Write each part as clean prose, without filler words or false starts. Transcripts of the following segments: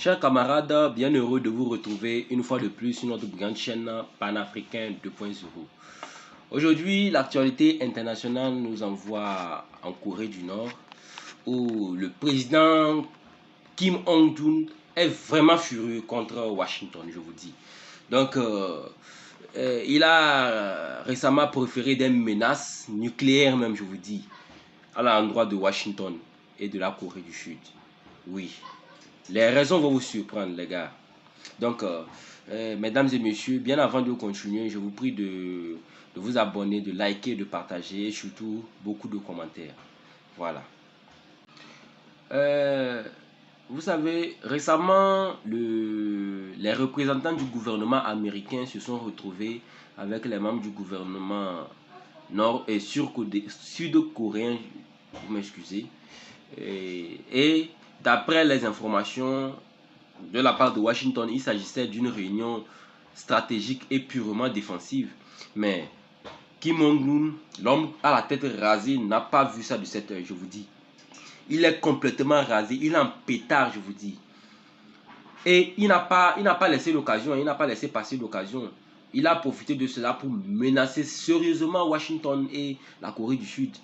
Chers camarades, bien heureux de vous retrouver une fois de plus sur notre grande chaîne Panafricain 2.0. Aujourd'hui, l'actualité internationale nous envoie en Corée du Nord où le président Kim Jong-un est vraiment furieux contre Washington, je vous dis. Donc, il a récemment proféré des menaces nucléaires même, je vous dis, à l'endroit de Washington et de la Corée du Sud. Oui. Les raisons vont vous surprendre, les gars. Donc, mesdames et messieurs, bien avant de continuer, je vous prie de vous abonner, de liker, de partager et surtout beaucoup de commentaires. Voilà. Vous savez, récemment, les représentants du gouvernement américain se sont retrouvés avec les membres du gouvernement nord et sud-coréen, vous m'excusez. Et d'après les informations de la part de Washington, il s'agissait d'une réunion stratégique et purement défensive. Mais Kim Jong-un, l'homme à la tête rasée, n'a pas vu ça de cette heure, je vous dis. Il est complètement rasé, il est en pétard, je vous dis. Et il n'a pas laissé l'occasion, il n'a pas laissé passer l'occasion. Il a profité de cela pour menacer sérieusement Washington et la Corée du Sud.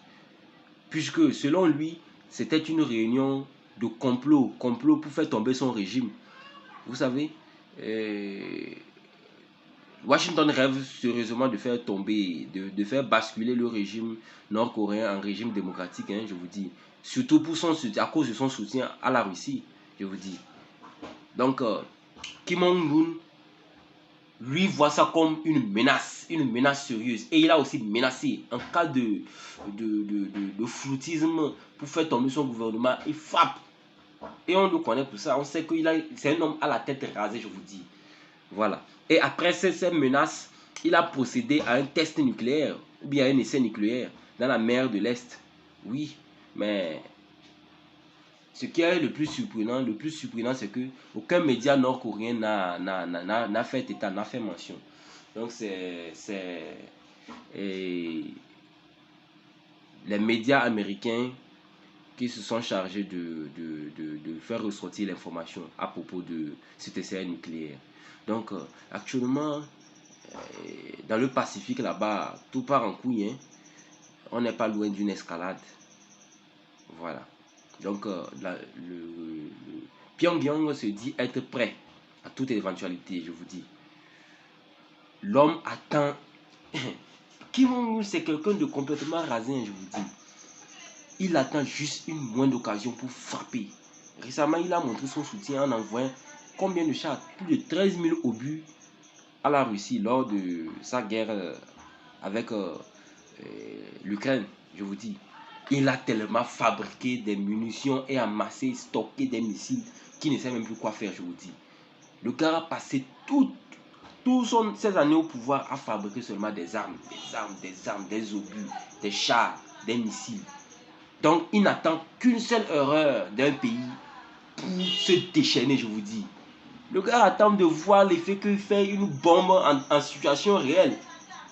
Puisque, selon lui, c'était une réunion de complot pour faire tomber son régime. Vous savez, Washington rêve sérieusement de faire tomber, de faire basculer le régime nord-coréen en régime démocratique, hein, je vous dis. Surtout à cause de son soutien à la Russie, je vous dis. Donc, Kim Jong-un, lui, voit ça comme une menace sérieuse. Et il a aussi menacé, en cas de floutisme pour faire tomber son gouvernement, il frappe. Et on le connaît pour ça, on sait que c'est un homme à la tête rasée, je vous dis. Voilà. Et après ces menaces, il a procédé à un test nucléaire, ou bien à un essai nucléaire, dans la mer de l'Est. Oui, mais ce qui est le plus surprenant, c'est que aucun média nord-coréen n'a fait état, n'a fait mention. Donc les médias américains qui se sont chargés de faire ressortir l'information à propos de cet essai nucléaire. Donc, actuellement, dans le Pacifique, là-bas, tout part en couille. Hein. On n'est pas loin d'une escalade. Voilà. Donc, Pyongyang se dit être prêt à toute éventualité, je vous dis. L'homme attend... Kim Jong-un, c'est quelqu'un de complètement rasé, je vous dis. Il attend juste une moindre occasion pour frapper. Récemment, il a montré son soutien en envoyant combien de chars? Plus de 13 000 obus à la Russie lors de sa guerre avec l'Ukraine, je vous dis. Il a tellement fabriqué des munitions et amassé, stocké des missiles qu'il ne sait même plus quoi faire, je vous dis. Le gars a passé toutes ses années au pouvoir à fabriquer seulement des armes, des obus, des chars, des missiles. Donc, il n'attend qu'une seule erreur d'un pays pour se déchaîner, je vous dis. Le gars attend de voir l'effet que fait une bombe en situation réelle.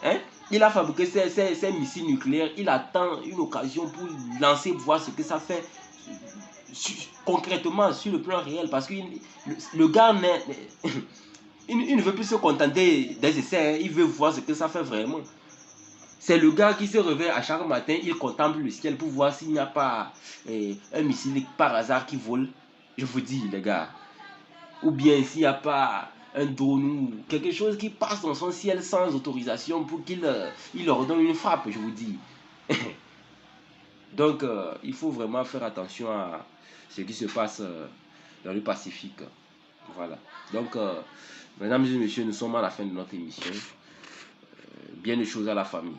Hein? Il a fabriqué ses missiles nucléaires. Il attend une occasion pour lancer, voir ce que ça fait concrètement sur le plan réel. Parce que le gars il ne veut plus se contenter des essais. Hein. Il veut voir ce que ça fait vraiment. C'est le gars qui se réveille à chaque matin, il contemple le ciel pour voir s'il n'y a pas un missile par hasard qui vole. Je vous dis, les gars. Ou bien s'il n'y a pas un drone ou quelque chose qui passe dans son ciel sans autorisation pour qu'il leur donne une frappe, je vous dis. Donc, il faut vraiment faire attention à ce qui se passe dans le Pacifique. Voilà. Donc, mesdames et messieurs, nous sommes à la fin de notre émission. Bien des choses à la famille.